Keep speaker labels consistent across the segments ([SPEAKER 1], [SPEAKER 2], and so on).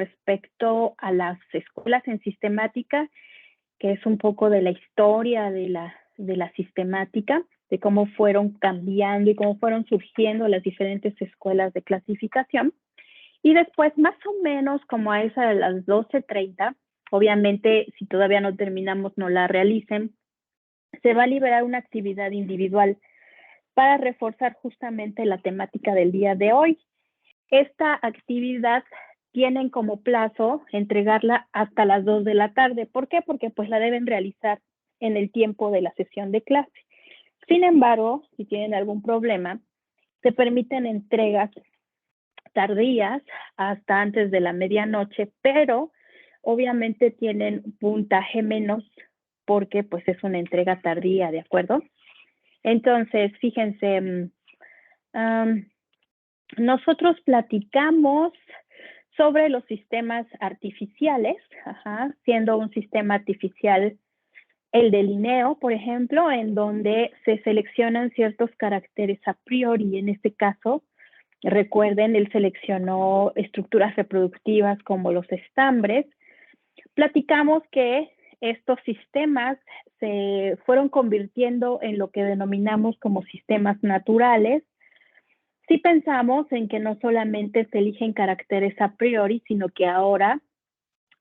[SPEAKER 1] respecto a las escuelas en sistemática, que es un poco de la historia de la sistemática, de cómo fueron cambiando y cómo fueron surgiendo las diferentes escuelas de clasificación. Y después, más o menos como a esa de las 12:30, obviamente, si todavía no terminamos, no la realicen, se va a liberar una actividad individual para reforzar justamente la temática del día de hoy. Esta actividad tienen como plazo entregarla hasta las 2 de la tarde. ¿Por qué? Porque pues la deben realizar en el tiempo de la sesión de clase. Sin embargo, si tienen algún problema, se permiten entregas tardías hasta antes de la medianoche, pero obviamente tienen puntaje menos porque pues es una entrega tardía, ¿de acuerdo? Entonces, fíjense, nosotros platicamos sobre los sistemas artificiales, siendo un sistema artificial el de Linneo, por ejemplo, en donde se seleccionan ciertos caracteres a priori. En este caso, recuerden, él seleccionó estructuras reproductivas como los estambres. Platicamos que estos sistemas se fueron convirtiendo en lo que denominamos como sistemas naturales. Si pensamos en que no solamente se eligen caracteres a priori, sino que ahora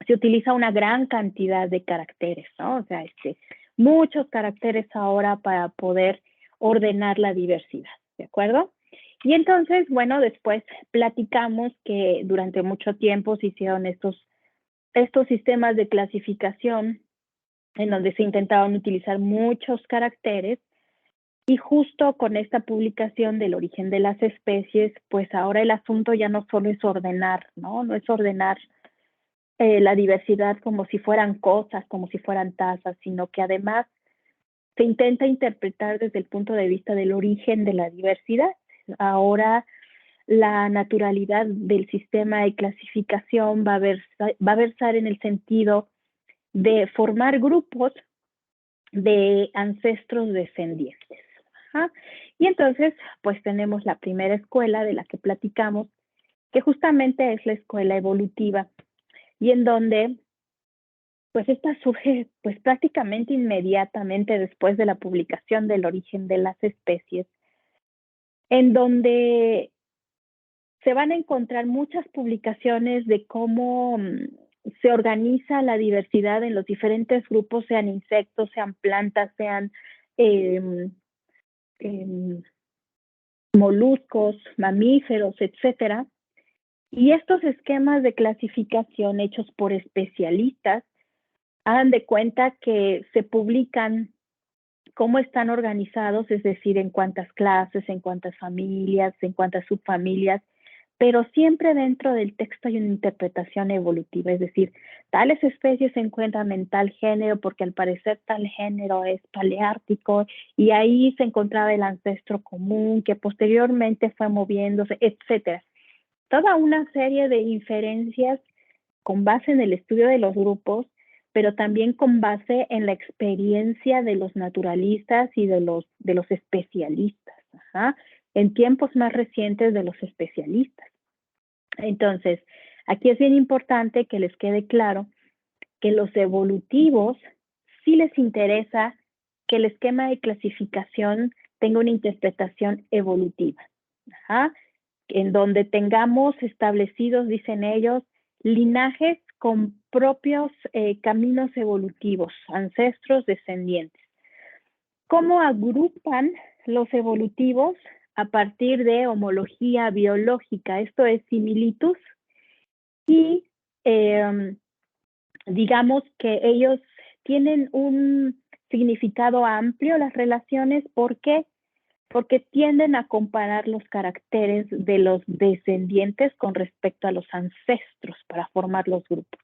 [SPEAKER 1] se utiliza una gran cantidad de caracteres, ¿no? O sea, muchos caracteres ahora para poder ordenar la diversidad, ¿de acuerdo? Y entonces, bueno, después platicamos que durante mucho tiempo se hicieron estos sistemas de clasificación en donde se intentaban utilizar muchos caracteres. Y justo con esta publicación del origen de las especies, pues ahora el asunto ya no solo es ordenar, ¿no? No es ordenar la diversidad como si fueran cosas, como si fueran tazas, sino que además se intenta interpretar desde el punto de vista del origen de la diversidad. Ahora la naturalidad del sistema de clasificación va a versar en el sentido de formar grupos de ancestros descendientes. Y entonces, pues tenemos la primera escuela de la que platicamos, que justamente es la escuela evolutiva, y en donde, pues esta surge pues prácticamente inmediatamente después de la publicación del origen de las especies, en donde se van a encontrar muchas publicaciones de cómo se organiza la diversidad en los diferentes grupos, sean insectos, sean plantas, sean moluscos, mamíferos, etcétera. Y estos esquemas de clasificación hechos por especialistas, hagan de cuenta que se publican cómo están organizados, es decir, en cuántas clases, en cuántas familias, en cuántas subfamilias, pero siempre dentro del texto hay una interpretación evolutiva, es decir, tales especies se encuentran en tal género porque al parecer tal género es paleártico y ahí se encontraba el ancestro común que posteriormente fue moviéndose, etcétera. Toda una serie de inferencias con base en el estudio de los grupos, pero también con base en la experiencia de los naturalistas y de los especialistas, en tiempos más recientes de los especialistas. Entonces, aquí es bien importante que les quede claro que los evolutivos sí les interesa que el esquema de clasificación tenga una interpretación evolutiva, en donde tengamos establecidos, dicen ellos, linajes con propios caminos evolutivos, ancestros descendientes. ¿Cómo agrupan los evolutivos? A partir de homología biológica, esto es similitud, y digamos que ellos tienen un significado amplio las relaciones. ¿Por qué? Porque tienden a comparar los caracteres de los descendientes con respecto a los ancestros para formar los grupos.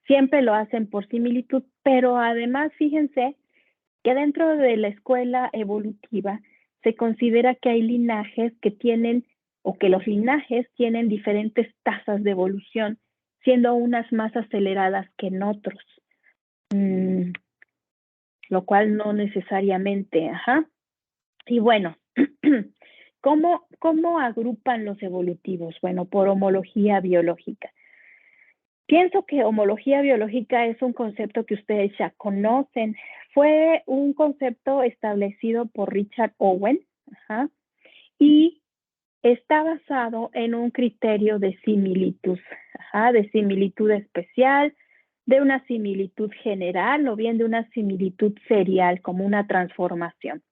[SPEAKER 1] Siempre lo hacen por similitud, pero además fíjense que dentro de la escuela evolutiva se considera que hay linajes que tienen, o que los linajes tienen diferentes tasas de evolución, siendo unas más aceleradas que en otros, lo cual no necesariamente, Y bueno, ¿cómo agrupan los evolutivos? Bueno, por homología biológica. Pienso que homología biológica es un concepto que ustedes ya conocen. Fue un concepto establecido por Richard Owen, y está basado en un criterio de similitud, de similitud especial, de una similitud general o bien de una similitud serial, como una transformación.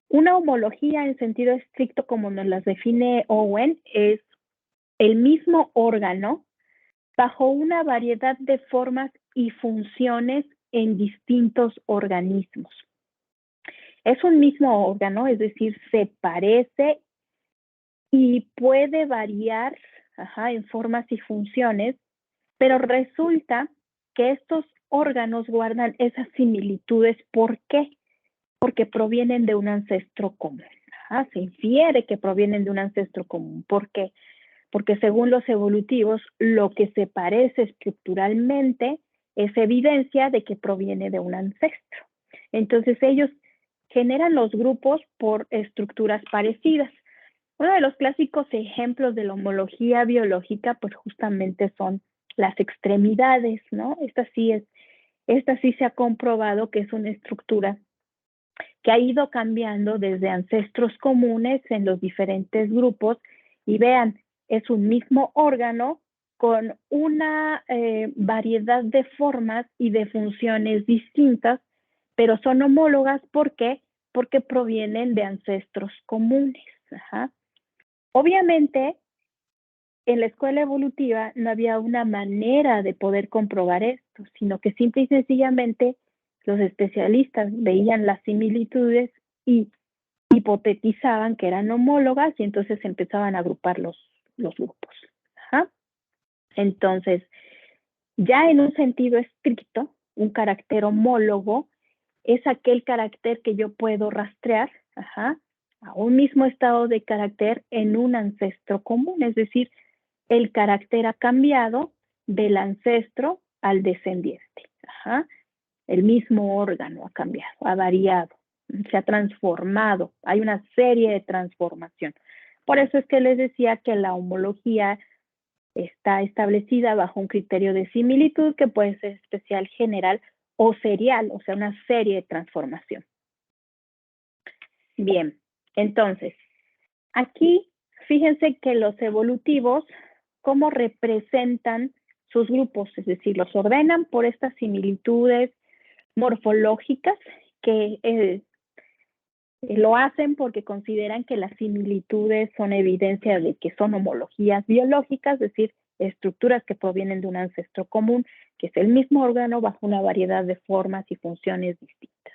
[SPEAKER 1] Una homología en sentido estricto, como nos las define Owen, es el mismo órgano bajo una variedad de formas y funciones en distintos organismos. Es un mismo órgano, es decir, se parece y puede variar en formas y funciones, pero resulta que estos órganos guardan esas similitudes. ¿Por qué? Porque provienen de un ancestro común. Se infiere que provienen de un ancestro común. ¿Por qué? Porque según los evolutivos, lo que se parece estructuralmente es evidencia de que proviene de un ancestro. Entonces ellos generan los grupos por estructuras parecidas. Uno de los clásicos ejemplos de la homología biológica, pues justamente son las extremidades, ¿no? Esta sí se ha comprobado que es una estructura que ha ido cambiando desde ancestros comunes en los diferentes grupos. Y vean, es un mismo órgano con una variedad de formas y de funciones distintas, pero son homólogas. ¿Por qué? Porque provienen de ancestros comunes. Obviamente, en la escuela evolutiva no había una manera de poder comprobar esto, sino que simple y sencillamente los especialistas veían las similitudes y hipotetizaban que eran homólogas y entonces empezaban a agrupar los grupos. Entonces, ya en un sentido estricto, un carácter homólogo es aquel carácter que yo puedo rastrear a un mismo estado de carácter en un ancestro común, es decir, el carácter ha cambiado del ancestro al descendiente. El mismo órgano ha cambiado, ha variado, se ha transformado. Hay una serie de transformación. Por eso es que les decía que la homología está establecida bajo un criterio de similitud que puede ser especial, general o serial, o sea, una serie de transformación. Bien, entonces, aquí fíjense que los evolutivos, ¿cómo representan sus grupos? Es decir, los ordenan por estas similitudes morfológicas que lo hacen porque consideran que las similitudes son evidencia de que son homologías biológicas, es decir, estructuras que provienen de un ancestro común, que es el mismo órgano bajo una variedad de formas y funciones distintas.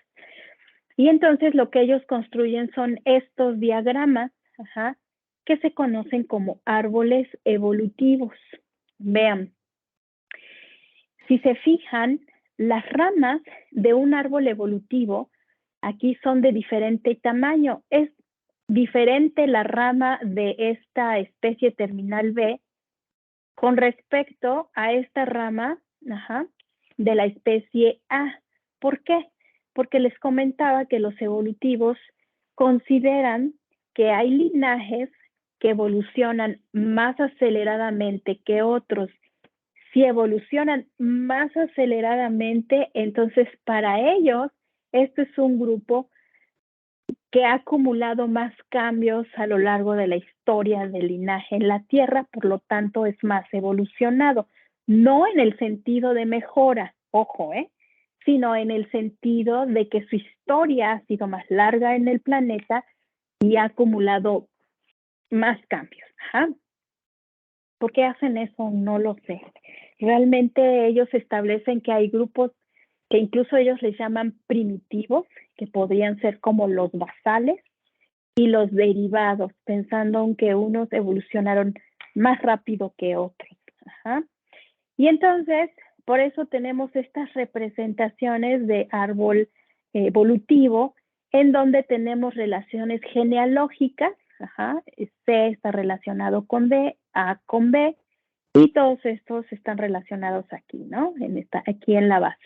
[SPEAKER 1] Y entonces lo que ellos construyen son estos diagramas, que se conocen como árboles evolutivos. Vean, si se fijan, las ramas de un árbol evolutivo aquí son de diferente tamaño. Es diferente la rama de esta especie terminal B con respecto a esta rama de la especie A. ¿Por qué? Porque les comentaba que los evolutivos consideran que hay linajes que evolucionan más aceleradamente que otros. Si evolucionan más aceleradamente, entonces para ellos este es un grupo que ha acumulado más cambios a lo largo de la historia del linaje en la Tierra, por lo tanto es más evolucionado. No en el sentido de mejora, ojo, sino en el sentido de que su historia ha sido más larga en el planeta y ha acumulado más cambios. ¿Por qué hacen eso? No lo sé. Realmente ellos establecen que hay grupos que incluso ellos les llaman primitivos, que podrían ser como los basales, y los derivados, pensando en que unos evolucionaron más rápido que otros. Y entonces, por eso tenemos estas representaciones de árbol evolutivo, en donde tenemos relaciones genealógicas. C está relacionado con D, A con B, y todos estos están relacionados aquí, ¿no? Aquí en la base.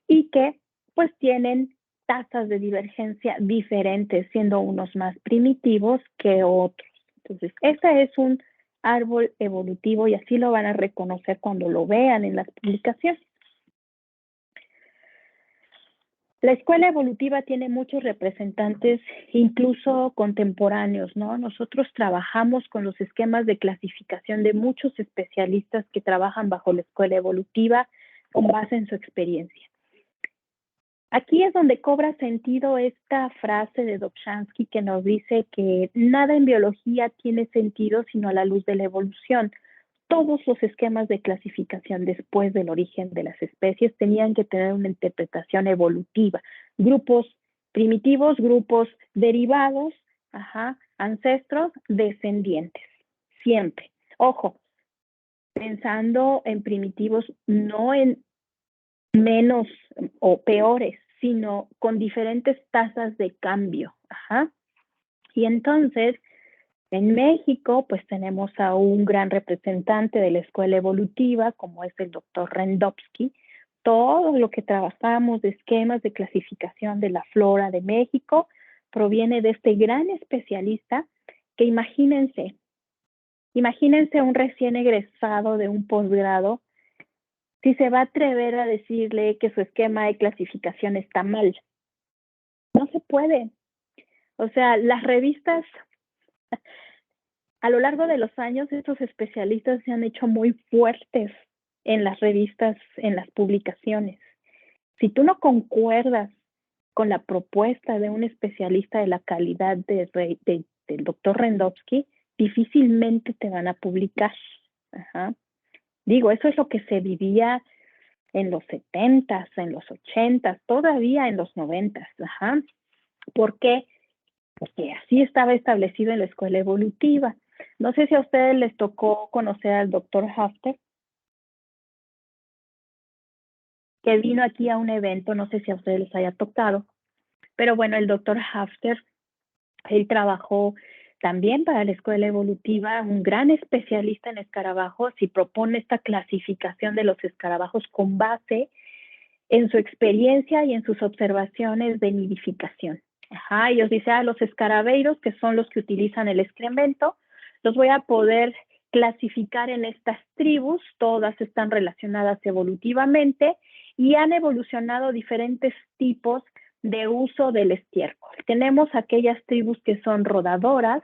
[SPEAKER 1] Y que pues tienen tasas de divergencia diferentes, siendo unos más primitivos que otros. Entonces, este es un árbol evolutivo y así lo van a reconocer cuando lo vean en las publicaciones. La escuela evolutiva tiene muchos representantes, incluso contemporáneos, ¿no? Nosotros trabajamos con los esquemas de clasificación de muchos especialistas que trabajan bajo la escuela evolutiva con base en su experiencia. Aquí es donde cobra sentido esta frase de Dobzhansky que nos dice que nada en biología tiene sentido sino a la luz de la evolución. Todos los esquemas de clasificación después del origen de las especies tenían que tener una interpretación evolutiva. Grupos primitivos, grupos derivados, ancestros, descendientes, siempre. Ojo, pensando en primitivos, no en menos o peores, sino con diferentes tasas de cambio. Y entonces, en México, pues tenemos a un gran representante de la escuela evolutiva, como es el doctor Rendovsky. Todo lo que trabajamos de esquemas de clasificación de la flora de México proviene de este gran especialista que imagínense un recién egresado de un posgrado, si se va a atrever a decirle que su esquema de clasificación está mal. No se puede. O sea, las revistas, a lo largo de los años, estos especialistas se han hecho muy fuertes en las revistas, en las publicaciones. Si tú no concuerdas con la propuesta de un especialista de la calidad del doctor Rendovsky, difícilmente te van a publicar. Digo, eso es lo que se vivía en los 70s, en los 80s, todavía en los 90s. ¿Por qué? Porque así estaba establecido en la escuela evolutiva. No sé si a ustedes les tocó conocer al doctor Hafter, que vino aquí a un evento, no sé si a ustedes les haya tocado, pero bueno, el doctor Hafter, él trabajó también para la escuela evolutiva, un gran especialista en escarabajos y propone esta clasificación de los escarabajos con base en su experiencia y en sus observaciones de nidificación. Ellos dicen, los escarabeiros, que son los que utilizan el excremento, los voy a poder clasificar en estas tribus, todas están relacionadas evolutivamente y han evolucionado diferentes tipos de uso del estiércol. Tenemos aquellas tribus que son rodadoras,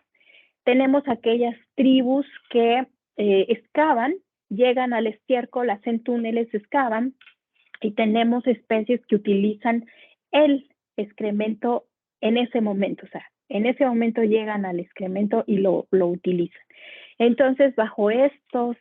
[SPEAKER 1] tenemos aquellas tribus que excavan, llegan al estiércol, hacen túneles, excavan, y tenemos especies que utilizan el excremento en ese momento, o sea, en ese momento llegan al excremento y lo utilizan. Entonces, bajo estas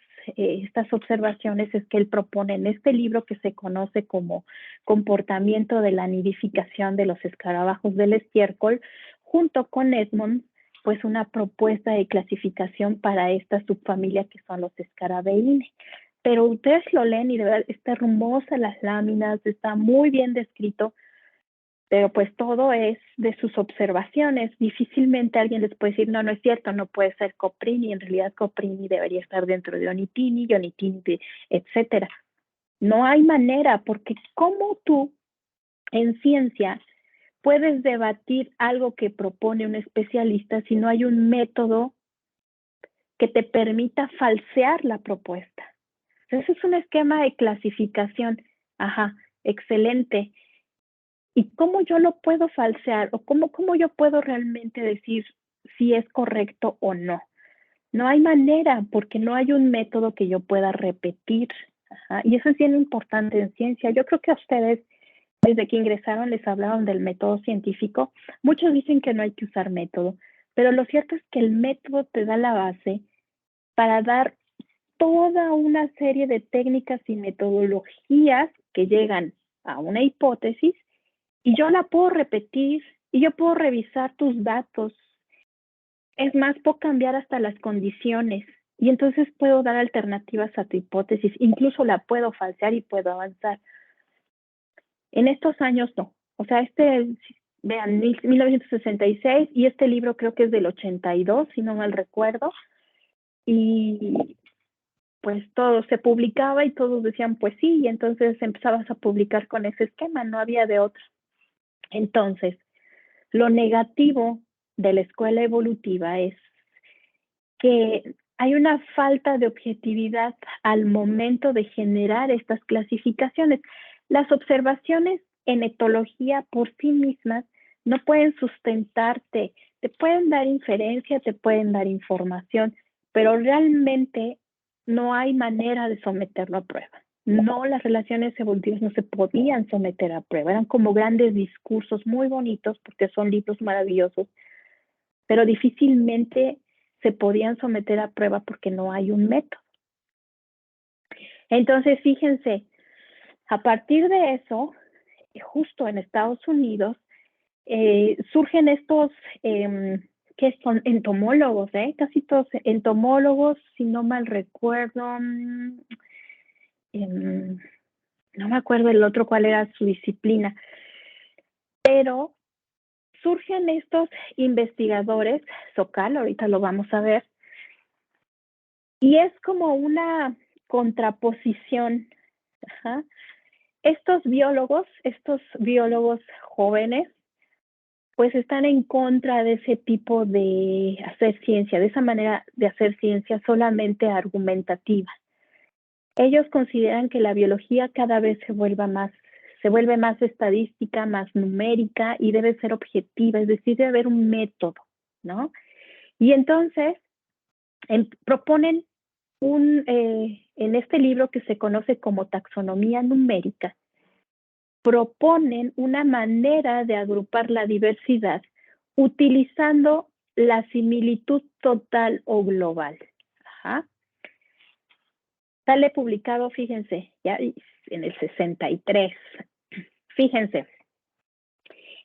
[SPEAKER 1] observaciones es que él propone en este libro que se conoce como Comportamiento de la nidificación de los escarabajos del estiércol, junto con Edmonds, pues una propuesta de clasificación para esta subfamilia que son los Scarabeinae. Pero ustedes lo leen y de verdad está hermosa las láminas, está muy bien descrito, pero pues todo es de sus observaciones. Difícilmente alguien les puede decir, no, no es cierto, no puede ser Coprini, en realidad Coprini debería estar dentro de Onitini, etcétera. No hay manera, porque ¿cómo tú en ciencia puedes debatir algo que propone un especialista si no hay un método que te permita falsear la propuesta? Ese es un esquema de clasificación, excelente. ¿Y cómo yo lo puedo falsear? ¿O cómo yo puedo realmente decir si es correcto o no? No hay manera, porque no hay un método que yo pueda repetir. Y eso es bien importante en ciencia. Yo creo que a ustedes, desde que ingresaron, les hablaron del método científico. Muchos dicen que no hay que usar método, pero lo cierto es que el método te da la base para dar toda una serie de técnicas y metodologías que llegan a una hipótesis y yo la puedo repetir y yo puedo revisar tus datos. Es más, puedo cambiar hasta las condiciones y entonces puedo dar alternativas a tu hipótesis. Incluso la puedo falsear y puedo avanzar. En estos años no. O sea, vean, 1966 y este libro creo que es del 82, si no mal recuerdo. Y pues todo se publicaba y todos decían pues sí, y entonces empezabas a publicar con ese esquema, no había de otro. Entonces, lo negativo de la escuela evolutiva es que hay una falta de objetividad al momento de generar estas clasificaciones. Las observaciones en etología por sí mismas no pueden sustentarte, te pueden dar inferencia, te pueden dar información, pero realmente no hay manera de someterlo a prueba. No, las relaciones evolutivas no se podían someter a prueba, eran como grandes discursos muy bonitos porque son libros maravillosos, pero difícilmente se podían someter a prueba porque no hay un método. Entonces, fíjense, a partir de eso, justo en Estados Unidos, surgen estos que son entomólogos, casi todos entomólogos, si no mal recuerdo, no me acuerdo el otro cuál era su disciplina, pero surgen estos investigadores, Sokal, ahorita lo vamos a ver, y es como una contraposición. Ajá. Estos biólogos jóvenes, pues están en contra de ese tipo de hacer ciencia, de esa manera de hacer ciencia solamente argumentativa. Ellos consideran que la biología cada vez se vuelve más estadística, más numérica y debe ser objetiva, es decir, debe haber un método, ¿no? Y entonces proponen en este libro que se conoce como taxonomía numérica, proponen una manera de agrupar la diversidad utilizando la similitud total o global. Ajá. Sale publicado, fíjense, ya en el 63. Fíjense,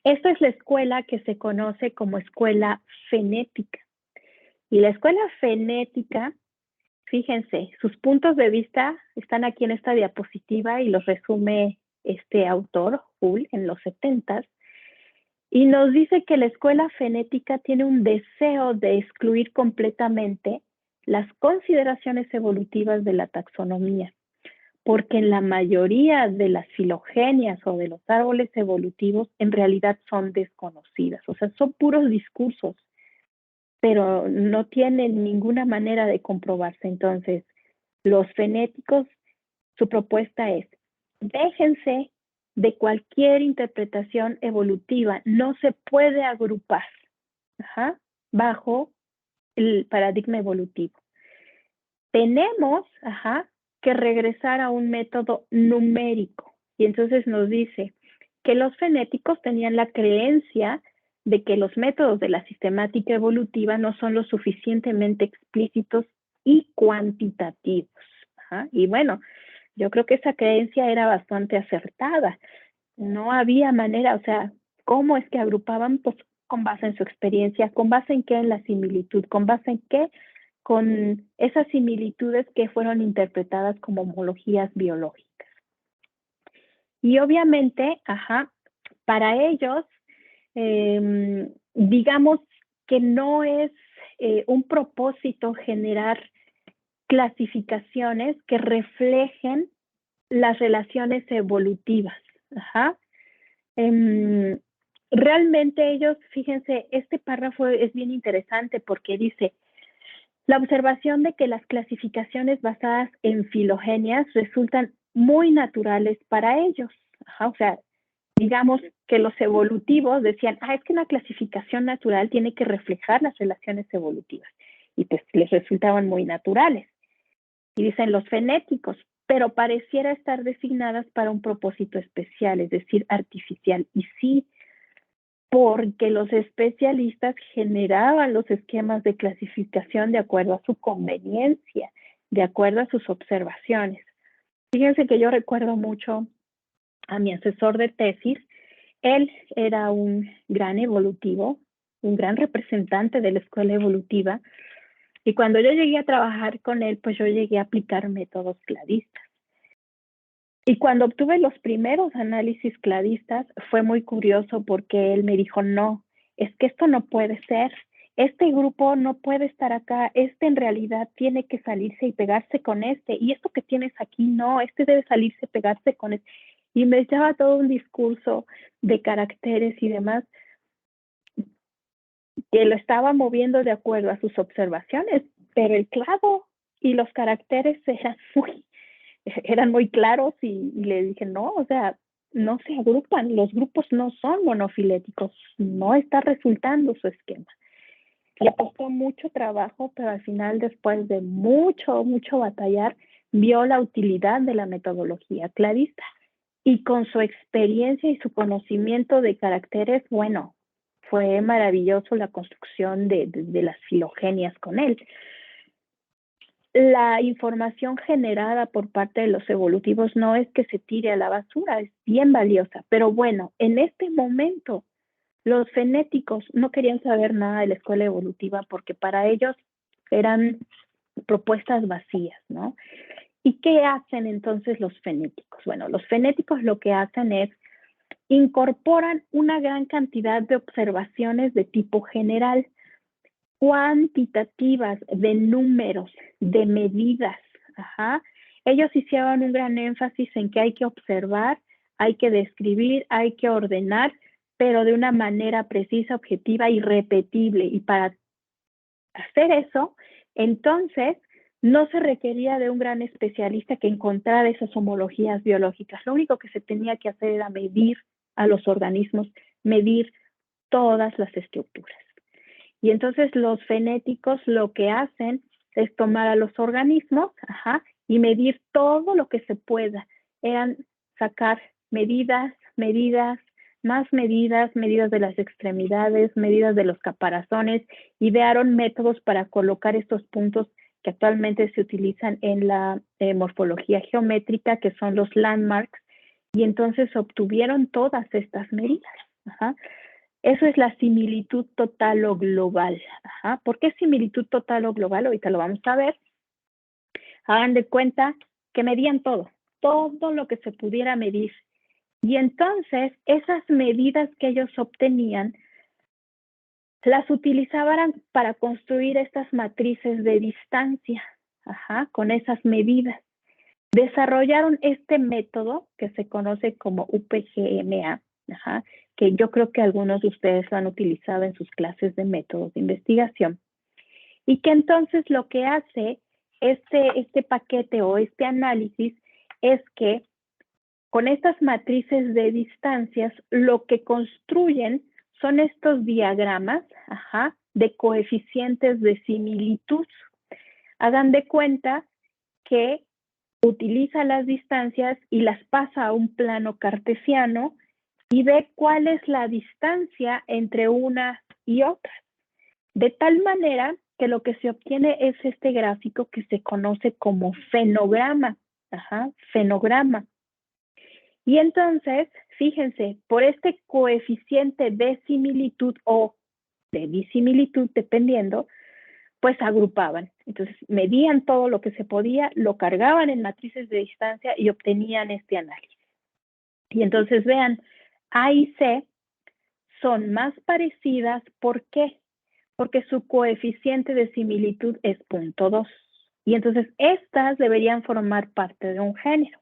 [SPEAKER 1] esta es la escuela que se conoce como escuela fenética. Y la escuela fenética, fíjense, sus puntos de vista están aquí en esta diapositiva y los resume este autor, Hull, en los 70s, y nos dice que la escuela fenética tiene un deseo de excluir completamente las consideraciones evolutivas de la taxonomía, porque en la mayoría de las filogenias o de los árboles evolutivos en realidad son desconocidas, o sea, son puros discursos, pero no tienen ninguna manera de comprobarse. Entonces, los fenéticos, su propuesta es, déjense de cualquier interpretación evolutiva, no se puede agrupar bajo el paradigma evolutivo. Tenemos que regresar a un método numérico. Y entonces nos dice que los fenéticos tenían la creencia de que los métodos de la sistemática evolutiva no son lo suficientemente explícitos y cuantitativos. Y bueno, yo creo que esa creencia era bastante acertada. No había manera, o sea, ¿cómo es que agrupaban? Pues con base en su experiencia, con base en qué, en la similitud, con base en qué, con esas similitudes que fueron interpretadas como homologías biológicas. Y obviamente, para ellos, digamos que no es un propósito generar clasificaciones que reflejen las relaciones evolutivas. Realmente ellos, fíjense, este párrafo es bien interesante porque dice, la observación de que las clasificaciones basadas en filogenias resultan muy naturales para ellos. O sea, digamos que los evolutivos decían, es que una clasificación natural tiene que reflejar las relaciones evolutivas. Y pues les resultaban muy naturales. Y dicen los fenéticos, pero pareciera estar designadas para un propósito especial, es decir, artificial. Y sí, porque los especialistas generaban los esquemas de clasificación de acuerdo a su conveniencia, de acuerdo a sus observaciones. Fíjense que yo recuerdo mucho a mi asesor de tesis. Él era un gran evolutivo, un gran representante de la escuela evolutiva, y cuando yo llegué a trabajar con él, pues yo llegué a aplicar métodos cladistas. Y cuando obtuve los primeros análisis cladistas, fue muy curioso porque él me dijo, no, es que esto no puede ser, este grupo no puede estar acá, este en realidad tiene que salirse y pegarse con este, y esto que tienes aquí, no, este debe salirse y pegarse con este. Y me echaba todo un discurso de caracteres y demás, que lo estaba moviendo de acuerdo a sus observaciones, pero el clavo y los caracteres eran muy claros y le dije, no, o sea, no se agrupan, los grupos no son monofiléticos, no está resultando su esquema. Le costó mucho trabajo, pero al final, después de mucho batallar, vio la utilidad de la metodología cladista. Y con su experiencia y su conocimiento de caracteres, bueno, fue maravilloso la construcción de las filogenias con él. La información generada por parte de los evolutivos no es que se tire a la basura, es bien valiosa. Pero bueno, en este momento, los fenéticos no querían saber nada de la escuela evolutiva porque para ellos eran propuestas vacías, ¿no? ¿Y qué hacen entonces los fenéticos? Bueno, los fenéticos lo que hacen es incorporan una gran cantidad de observaciones de tipo general, cuantitativas, de números, de medidas. Ajá. Ellos hicieron un gran énfasis en que hay que observar, hay que describir, hay que ordenar, pero de una manera precisa, objetiva y repetible. Y para hacer eso, entonces, no se requería de un gran especialista que encontrara esas homologías biológicas. Lo único que se tenía que hacer era medir a los organismos, medir todas las estructuras. Y entonces los fenéticos lo que hacen es tomar a los organismos, y medir todo lo que se pueda. Eran sacar medidas, más medidas de las extremidades, medidas de los caparazones. Idearon métodos para colocar estos puntos que actualmente se utilizan en la morfología geométrica, que son los landmarks, y entonces obtuvieron todas estas medidas. Eso es la similitud total o global. ¿Por qué similitud total o global? Ahorita lo vamos a ver. Hagan de cuenta que medían todo lo que se pudiera medir. Y entonces, esas medidas que ellos obtenían, las utilizaban para construir estas matrices de distancia, con esas medidas. Desarrollaron este método que se conoce como UPGMA, que yo creo que algunos de ustedes lo han utilizado en sus clases de métodos de investigación. Y que entonces lo que hace este paquete o este análisis es que con estas matrices de distancias, lo que construyen son estos diagramas de coeficientes de similitud. Hagan de cuenta que utiliza las distancias y las pasa a un plano cartesiano y ve cuál es la distancia entre una y otra. De tal manera que lo que se obtiene es este gráfico que se conoce como fenograma. Fenograma. Y entonces, fíjense, por este coeficiente de similitud o de disimilitud, dependiendo, pues agrupaban. Entonces, medían todo lo que se podía, lo cargaban en matrices de distancia y obtenían este análisis. Y entonces, vean, A y C son más parecidas. ¿Por qué? Porque su coeficiente de similitud es 0.2. Y entonces, estas deberían formar parte de un género.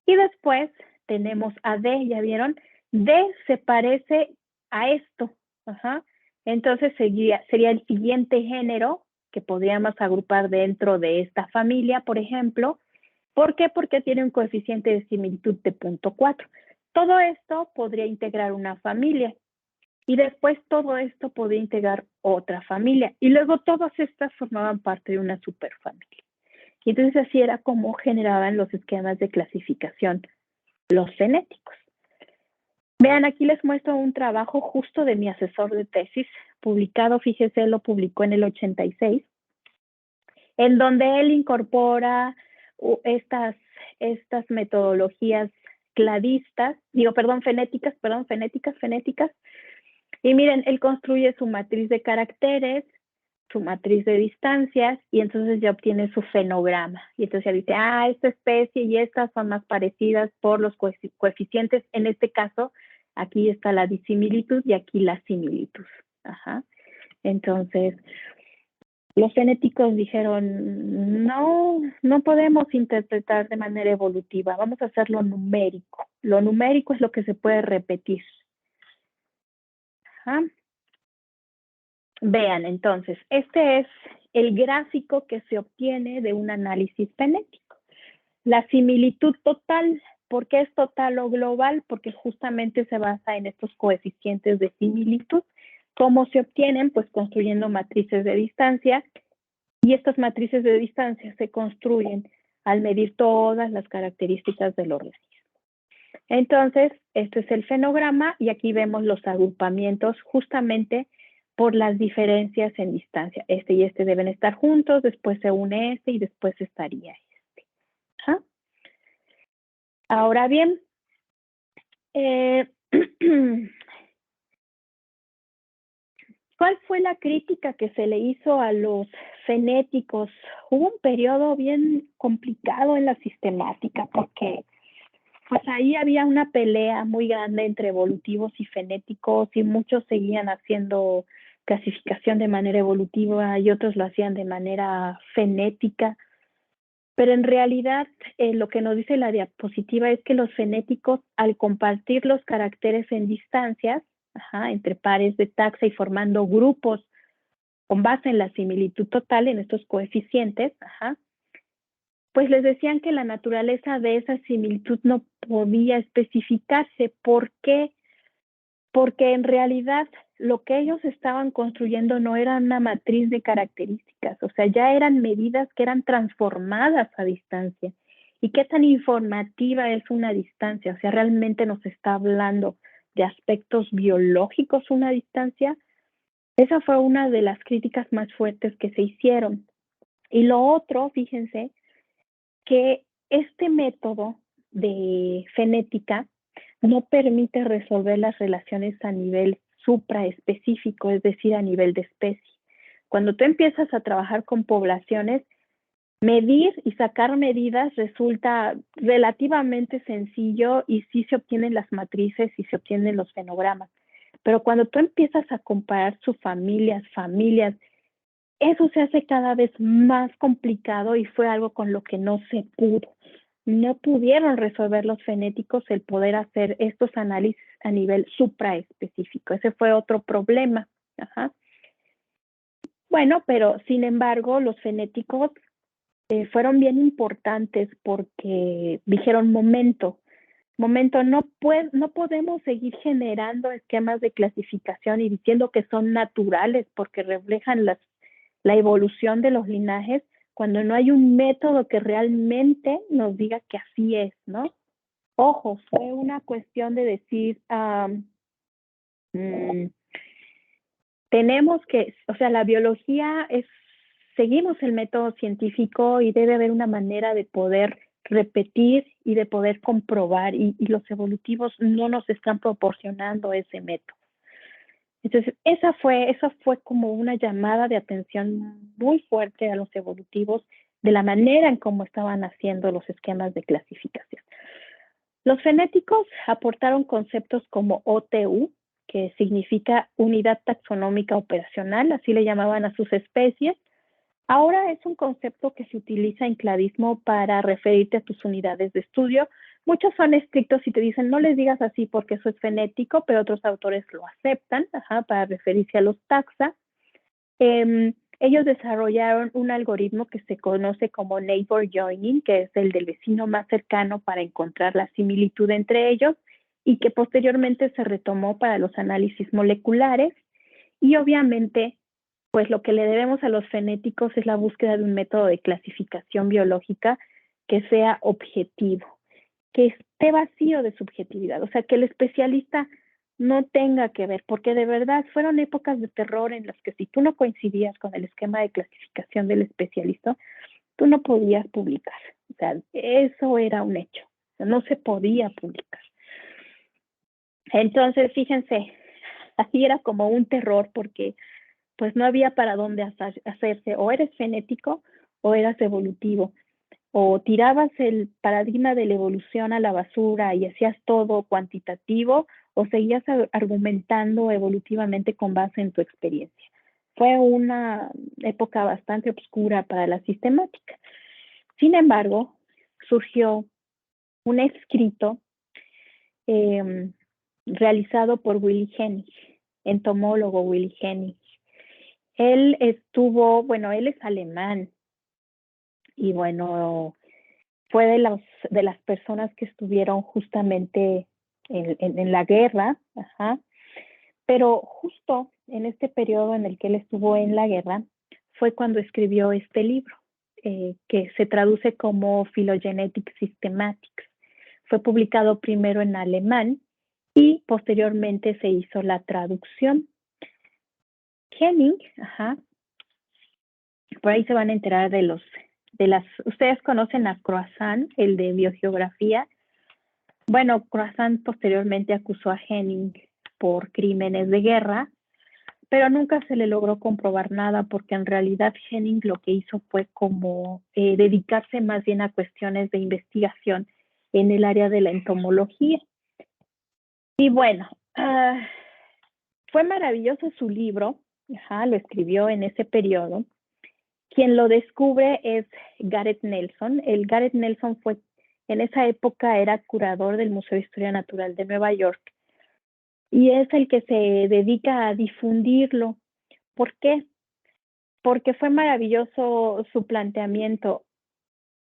[SPEAKER 1] Y después tenemos a D, ¿ya vieron? D se parece a esto. Entonces sería el siguiente género que podríamos agrupar dentro de esta familia, por ejemplo. ¿Por qué? Porque tiene un coeficiente de similitud de 0.4. Todo esto podría integrar una familia. Y después todo esto podría integrar otra familia. Y luego todas estas formaban parte de una superfamilia. Y entonces así era como generaban los esquemas de clasificación los fenéticos. Vean, aquí les muestro un trabajo justo de mi asesor de tesis, publicado, fíjese, lo publicó en el 86, en donde él incorpora estas metodologías fenéticas. Y miren, él construye su matriz de caracteres, su matriz de distancias, y entonces ya obtiene su fenograma. Y entonces ya dice, esta especie y estas son más parecidas por los coeficientes. En este caso, aquí está la disimilitud y aquí la similitud. Entonces, los fenéticos dijeron, no podemos interpretar de manera evolutiva, vamos a hacerlo numérico. Lo numérico es lo que se puede repetir. Vean, entonces, este es el gráfico que se obtiene de un análisis fenético. La similitud total, ¿por qué es total o global? Porque justamente se basa en estos coeficientes de similitud. ¿Cómo se obtienen? Pues construyendo matrices de distancia, y estas matrices de distancia se construyen al medir todas las características del organismo. Entonces, este es el fenograma y aquí vemos los agrupamientos justamente por las diferencias en distancia. Este y este deben estar juntos, después se une este y después estaría este. ¿Ah? Ahora bien, ¿cuál fue la crítica que se le hizo a los fenéticos? Hubo un periodo bien complicado en la sistemática porque pues ahí había una pelea muy grande entre evolutivos y fenéticos y muchos seguían haciendo clasificación de manera evolutiva y otros lo hacían de manera fenética. Pero en realidad lo que nos dice la diapositiva es que los fenéticos, al compartir los caracteres en distancias, entre pares de taxa y formando grupos con base en la similitud total, en estos coeficientes, pues les decían que la naturaleza de esa similitud no podía especificarse. ¿Por qué? Porque en realidad lo que ellos estaban construyendo no era una matriz de características, o sea, ya eran medidas que eran transformadas a distancia. ¿Y qué tan informativa es una distancia? O sea, ¿realmente nos está hablando de aspectos biológicos una distancia? Esa fue una de las críticas más fuertes que se hicieron. Y lo otro, fíjense, que este método de fenética no permite resolver las relaciones a nivel supraespecífico, es decir, a nivel de especie. Cuando tú empiezas a trabajar con poblaciones, medir y sacar medidas resulta relativamente sencillo y sí se obtienen las matrices y se obtienen los fenogramas. Pero cuando tú empiezas a comparar familias, eso se hace cada vez más complicado y fue algo con lo que no se pudo. No pudieron resolver los fenéticos el poder hacer estos análisis a nivel supraespecífico. Ese fue otro problema. Bueno, pero sin embargo, los fenéticos fueron bien importantes porque dijeron, momento, no podemos seguir generando esquemas de clasificación y diciendo que son naturales porque reflejan la evolución de los linajes cuando no hay un método que realmente nos diga que así es, ¿no? Ojo, fue una cuestión de decir, tenemos que, o sea, la biología seguimos el método científico y debe haber una manera de poder repetir y de poder comprobar y los evolutivos no nos están proporcionando ese método. Entonces, esa fue como una llamada de atención muy fuerte a los evolutivos de la manera en cómo estaban haciendo los esquemas de clasificación. Los fenéticos aportaron conceptos como OTU, que significa Unidad Taxonómica Operacional, así le llamaban a sus especies. Ahora es un concepto que se utiliza en cladismo para referirte a tus unidades de estudio. Muchos son estrictos y te dicen, no les digas así porque eso es fenético, pero otros autores lo aceptan para referirse a los taxa. Ellos desarrollaron un algoritmo que se conoce como neighbor joining, que es el del vecino más cercano para encontrar la similitud entre ellos y que posteriormente se retomó para los análisis moleculares. Y obviamente, pues lo que le debemos a los fenéticos es la búsqueda de un método de clasificación biológica que sea objetivo, que esté vacío de subjetividad, o sea, que el especialista no tenga que ver, porque de verdad fueron épocas de terror en las que si tú no coincidías con el esquema de clasificación del especialista, tú no podías publicar. O sea, eso era un hecho, o sea, no se podía publicar. Entonces, fíjense, así era como un terror porque pues no había para dónde hacerse, o eres fenético o eras evolutivo, o tirabas el paradigma de la evolución a la basura y hacías todo cuantitativo, o seguías argumentando evolutivamente con base en tu experiencia. Fue una época bastante oscura para la sistemática. Sin embargo, surgió un escrito realizado por Willy Hennig, entomólogo Willy Hennig, Él estuvo, bueno, él es alemán y bueno, fue de las personas que estuvieron justamente en la guerra, ajá. Pero justo en este periodo en el que él estuvo en la guerra fue cuando escribió este libro, que se traduce como Phylogenetic Systematics. Fue publicado primero en alemán y posteriormente se hizo la traducción. Henning, ajá, por ahí se van a enterar ustedes conocen a Croissant, el de biogeografía. Bueno, Croissant posteriormente acusó a Henning por crímenes de guerra, pero nunca se le logró comprobar nada porque en realidad Henning lo que hizo fue como dedicarse más bien a cuestiones de investigación en el área de la entomología. Y bueno, fue maravilloso su libro, ajá, lo escribió en ese periodo. Quien lo descubre es Gareth Nelson. El Gareth Nelson fue, en esa época era curador del Museo de Historia Natural de Nueva York y es el que se dedica a difundirlo. ¿Por qué? Porque fue maravilloso su planteamiento.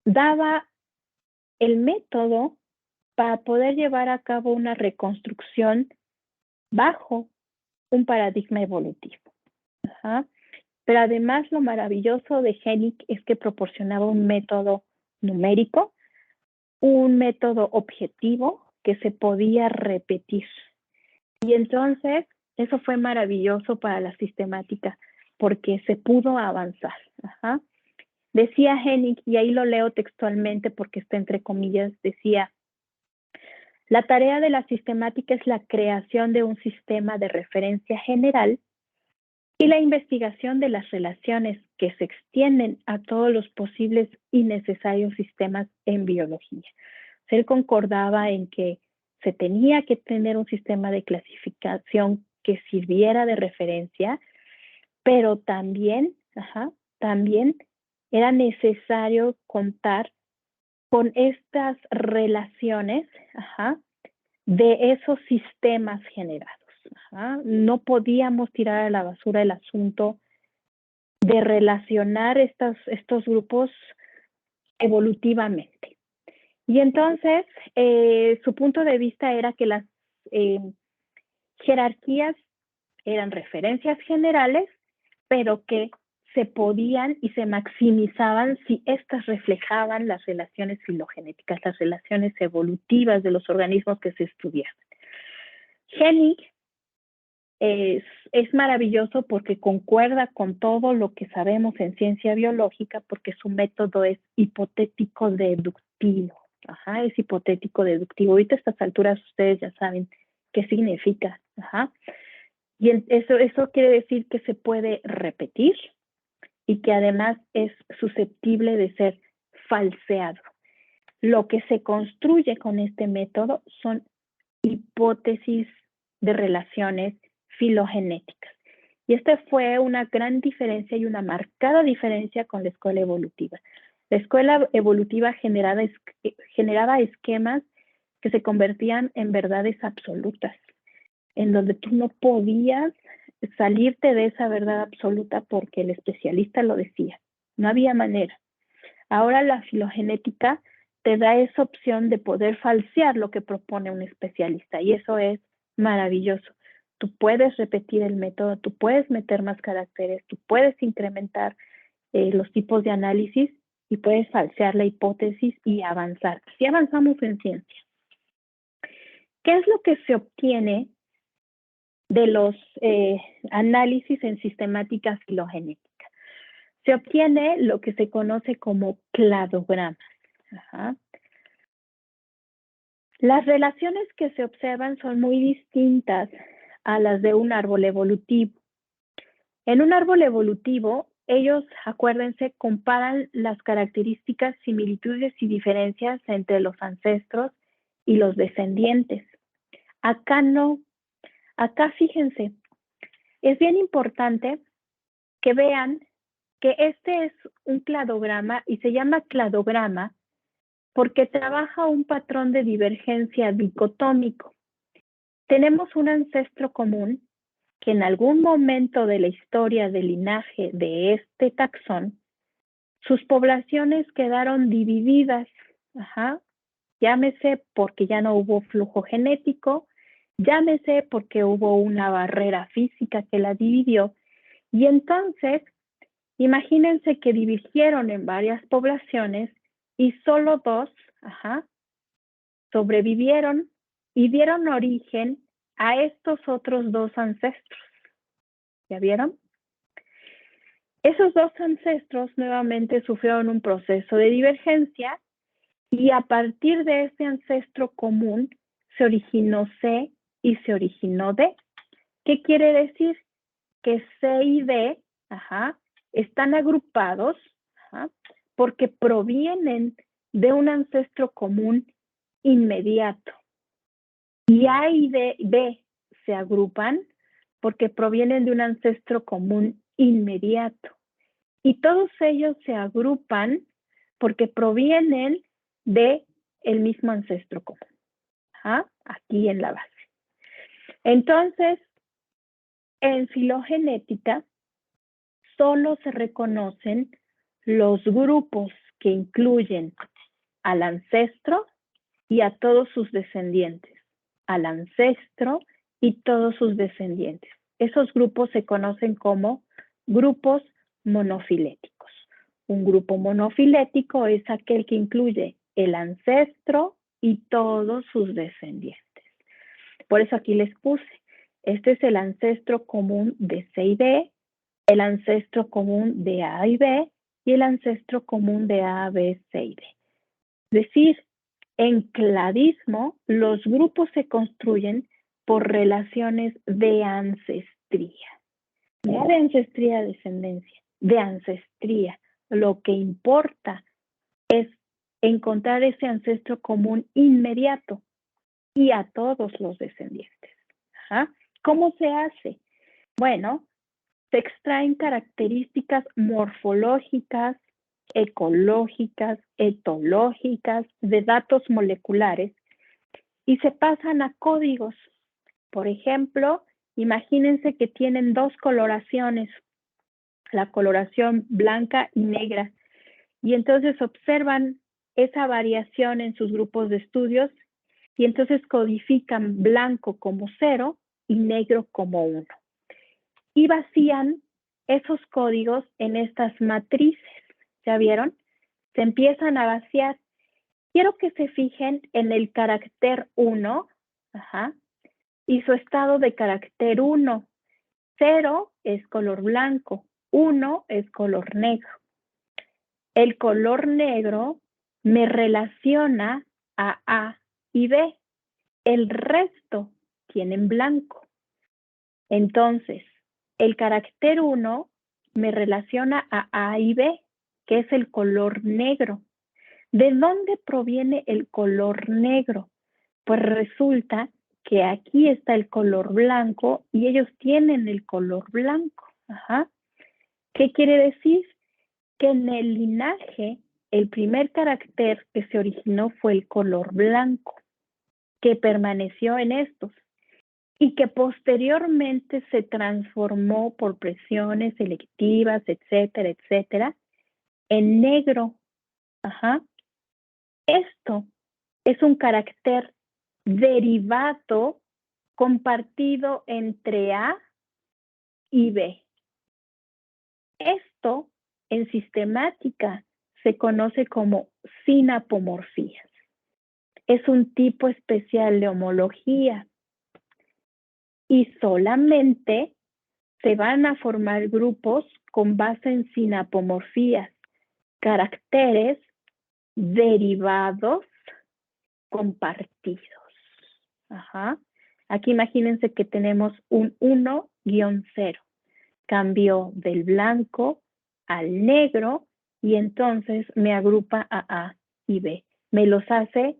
[SPEAKER 1] Daba el método para poder llevar a cabo una reconstrucción bajo un paradigma evolutivo. Ajá. Pero además lo maravilloso de Henning es que proporcionaba un método numérico, un método objetivo que se podía repetir. Y entonces eso fue maravilloso para la sistemática porque se pudo avanzar. Ajá. Decía Henning, y ahí lo leo textualmente porque está entre comillas, decía, la tarea de la sistemática es la creación de un sistema de referencia general y la investigación de las relaciones que se extienden a todos los posibles y necesarios sistemas en biología. Él concordaba en que se tenía que tener un sistema de clasificación que sirviera de referencia, pero también, también era necesario contar con estas relaciones, de esos sistemas generados. No podíamos tirar a la basura el asunto de relacionar estos grupos evolutivamente. Y entonces, su punto de vista era que las jerarquías eran referencias generales, pero que se podían y se maximizaban si éstas reflejaban las relaciones filogenéticas, las relaciones evolutivas de los organismos que se estudiaban. Henning es maravilloso porque concuerda con todo lo que sabemos en ciencia biológica porque su método es hipotético deductivo. Ajá, es hipotético deductivo. Ahorita a estas alturas ustedes ya saben qué significa. Ajá. Y eso quiere decir que se puede repetir y que además es susceptible de ser falseado. Lo que se construye con este método son hipótesis de relaciones filogenéticas. Y esta fue una gran diferencia y una marcada diferencia con la escuela evolutiva. La escuela evolutiva generaba esquemas que se convertían en verdades absolutas, en donde tú no podías salirte de esa verdad absoluta porque el especialista lo decía. No había manera. Ahora la filogenética te da esa opción de poder falsear lo que propone un especialista y eso es maravilloso. Tú puedes repetir el método, tú puedes meter más caracteres, tú puedes incrementar los tipos de análisis y puedes falsear la hipótesis y avanzar. Así avanzamos en ciencia. ¿Qué es lo que se obtiene de los análisis en sistemática filogenética? Se obtiene lo que se conoce como cladogramas. Ajá. Las relaciones que se observan son muy distintas a las de un árbol evolutivo. En un árbol evolutivo, ellos, acuérdense, comparan las características, similitudes y diferencias entre los ancestros y los descendientes. Acá no. Acá fíjense, es bien importante que vean que este es un cladograma y se llama cladograma porque trabaja un patrón de divergencia dicotómico. Tenemos un ancestro común que en algún momento de la historia del linaje de este taxón, sus poblaciones quedaron divididas, llámese porque ya no hubo flujo genético, llámese porque hubo una barrera física que la dividió, y entonces, imagínense que dividieron en varias poblaciones y solo dos, sobrevivieron y dieron origen a estos otros dos ancestros. ¿Ya vieron? Esos dos ancestros nuevamente sufrieron un proceso de divergencia y a partir de ese ancestro común se originó C y se originó D. ¿Qué quiere decir? Que C y D están agrupados porque provienen de un ancestro común inmediato. Y A y B se agrupan porque provienen de un ancestro común inmediato. Y todos ellos se agrupan porque provienen de el mismo ancestro común. Aquí en la base. Entonces, en filogenética, solo se reconocen los grupos que incluyen al ancestro y a todos sus descendientes. Al ancestro y todos sus descendientes. Esos grupos se conocen como grupos monofiléticos. Un grupo monofilético es aquel que incluye el ancestro y todos sus descendientes. Por eso aquí les puse, este es el ancestro común de C y D, el ancestro común de A y B y el ancestro común de A, B, C y D. Es decir, en cladismo, los grupos se construyen por relaciones de ancestría. No de ancestría descendencia, de ancestría. Lo que importa es encontrar ese ancestro común inmediato y a todos los descendientes. ¿Cómo se hace? Bueno, se extraen características morfológicas, ecológicas, etológicas, de datos moleculares y se pasan a códigos. Por ejemplo, imagínense que tienen dos coloraciones, la coloración blanca y negra, y entonces observan esa variación en sus grupos de estudios y entonces codifican blanco como 0 y negro como 1. Y vacían esos códigos en estas matrices. ¿Ya vieron? Se empiezan a vaciar. Quiero que se fijen en el carácter 1 y su estado de carácter 1. 0 es color blanco, 1 es color negro. El color negro me relaciona a A y B. El resto tienen blanco. Entonces, el carácter 1 me relaciona a A y B, que es el color negro. ¿De dónde proviene el color negro? Pues resulta que aquí está el color blanco y ellos tienen el color blanco. ¿Qué quiere decir? Que en el linaje, el primer carácter que se originó fue el color blanco, que permaneció en estos y que posteriormente se transformó por presiones selectivas, etcétera, etcétera, en negro. Esto es un carácter derivado compartido entre A y B. Esto en sistemática se conoce como sinapomorfías. Es un tipo especial de homología y solamente se van a formar grupos con base en sinapomorfías, caracteres derivados compartidos. Aquí imagínense que tenemos un 1-0. Cambió del blanco al negro y entonces me agrupa a y B. Me los hace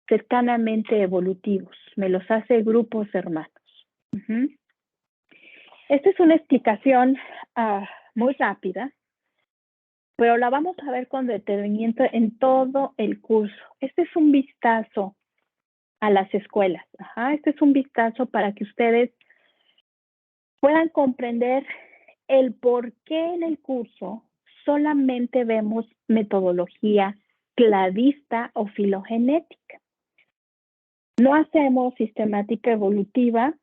[SPEAKER 1] cercanamente evolutivos, me los hace grupos hermanos. Esta es una explicación muy rápida, pero la vamos a ver con detenimiento en todo el curso. Este es un vistazo a las escuelas. Este es un vistazo para que ustedes puedan comprender el por qué en el curso solamente vemos metodología cladista o filogenética. No hacemos sistemática evolutiva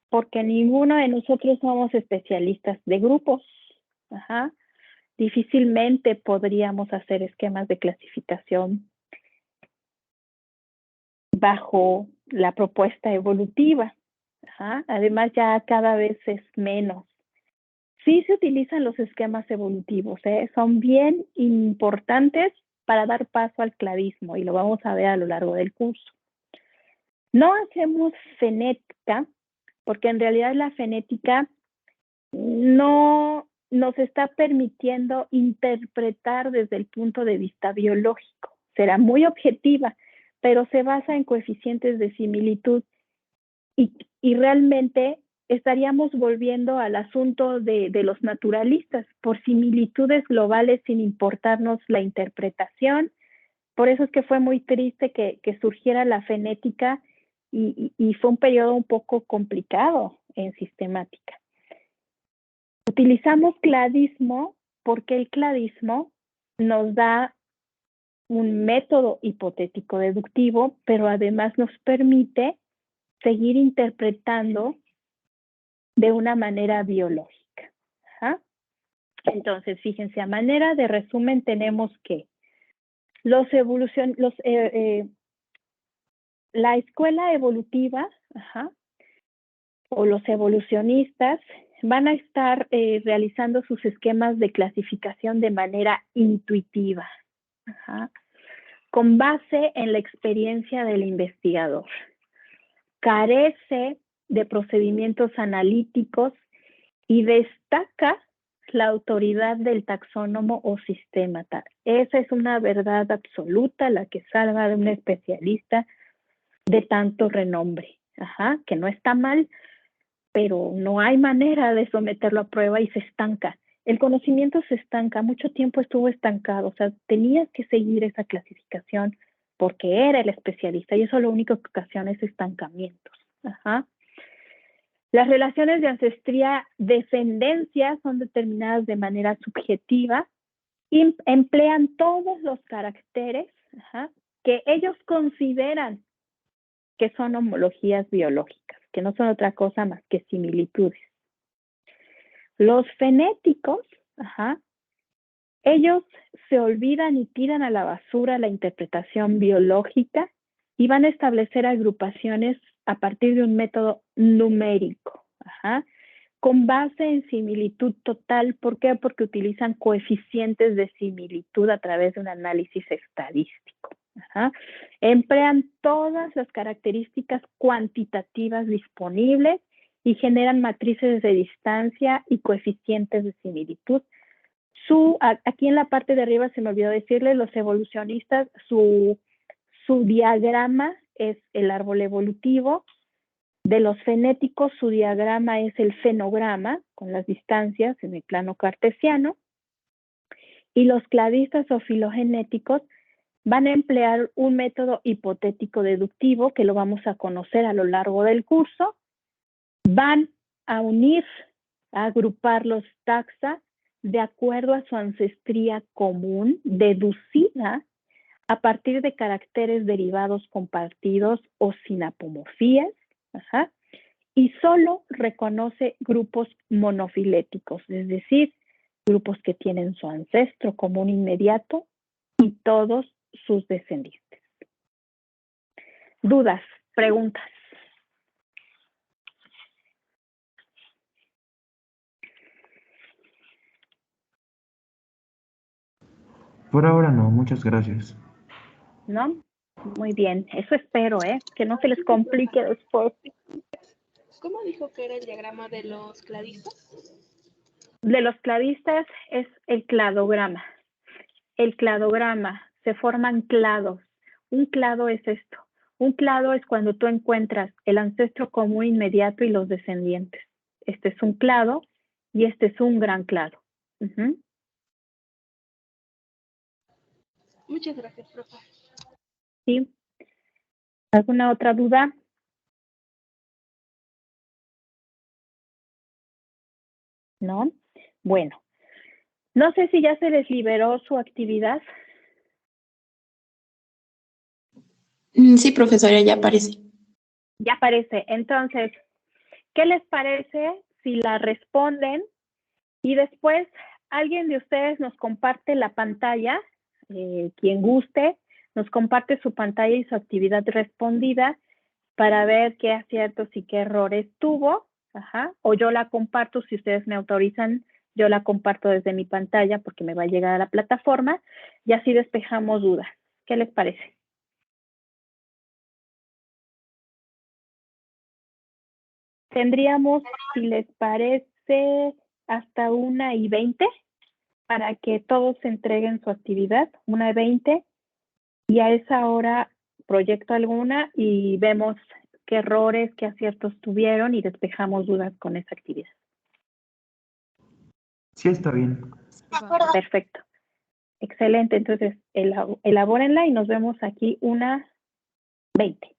[SPEAKER 1] porque ninguno de nosotros somos especialistas de grupos. Difícilmente podríamos hacer esquemas de clasificación bajo la propuesta evolutiva. Además, ya cada vez es menos. Sí se utilizan los esquemas evolutivos, son bien importantes para dar paso al cladismo y lo vamos a ver a lo largo del curso. No hacemos fenética porque en realidad la fenética no nos está permitiendo interpretar desde el punto de vista biológico. Será muy objetiva, pero se basa en coeficientes de similitud y realmente estaríamos volviendo al asunto de los naturalistas, por similitudes globales sin importarnos la interpretación. Por eso es que fue muy triste que surgiera la fenética y fue un periodo un poco complicado en sistemática. Utilizamos cladismo porque el cladismo nos da un método hipotético deductivo, pero además nos permite seguir interpretando de una manera biológica. Entonces, fíjense, a manera de resumen tenemos que la escuela evolutiva o los evolucionistas van a estar realizando sus esquemas de clasificación de manera intuitiva, con base en la experiencia del investigador. Carece de procedimientos analíticos y destaca la autoridad del taxónomo o sistémata. Esa es una verdad absoluta, la que salga de un especialista de tanto renombre, que no está mal, pero no hay manera de someterlo a prueba y se estanca. El conocimiento se estanca, mucho tiempo estuvo estancado, o sea, tenías que seguir esa clasificación porque era el especialista y eso lo único que ocasiona es estancamientos. Las relaciones de ancestría-descendencia son determinadas de manera subjetiva y emplean todos los caracteres que ellos consideran que son homologías biológicas, que no son otra cosa más que similitudes. Los fenéticos, ellos se olvidan y tiran a la basura la interpretación biológica y van a establecer agrupaciones a partir de un método numérico, con base en similitud total. ¿Por qué? Porque utilizan coeficientes de similitud a través de un análisis estadístico. Emplean todas las características cuantitativas disponibles y generan matrices de distancia y coeficientes de similitud. Aquí en la parte de arriba se me olvidó decirles, los evolucionistas, su diagrama es el árbol evolutivo. De los fenéticos, su diagrama es el fenograma, con las distancias en el plano cartesiano. Y los cladistas o filogenéticos van a emplear un método hipotético deductivo, que lo vamos a conocer a lo largo del curso. Van a unir, a agrupar los taxa de acuerdo a su ancestría común, deducida a partir de caracteres derivados compartidos o sinapomorfías, y solo reconoce grupos monofiléticos, es decir, grupos que tienen su ancestro común inmediato y todos sus descendientes. ¿Dudas? ¿Preguntas?
[SPEAKER 2] Por ahora no, muchas gracias.
[SPEAKER 1] ¿No? Muy bien, eso espero, que no se les complique después.
[SPEAKER 3] ¿Cómo dijo que era el diagrama de los cladistas?
[SPEAKER 1] De los cladistas es el cladograma. El cladograma, se forman clados. Un clado es esto. Un clado es cuando tú encuentras el ancestro común inmediato y los descendientes. Este es un clado y este es un gran clado.
[SPEAKER 3] Muchas gracias, profe.
[SPEAKER 1] Sí. ¿Alguna otra duda? ¿No? Bueno, no sé si ya se les liberó su actividad.
[SPEAKER 4] Sí, profesora, ya aparece.
[SPEAKER 1] Ya aparece. Entonces, ¿qué les parece si la responden y después alguien de ustedes nos comparte la pantalla, quien guste, nos comparte su pantalla y su actividad respondida para ver qué aciertos y qué errores tuvo? Ajá. O yo la comparto, si ustedes me autorizan, yo la comparto desde mi pantalla porque me va a llegar a la plataforma y así despejamos dudas. ¿Qué les parece? Tendríamos, si les parece, hasta 1:20 para que todos entreguen su actividad, 1:20, y a esa hora proyecto alguna y vemos qué errores, qué aciertos tuvieron y despejamos dudas con esa actividad.
[SPEAKER 2] Sí, está bien.
[SPEAKER 1] Perfecto. Excelente. Entonces, elabórenla y nos vemos aquí 1:20.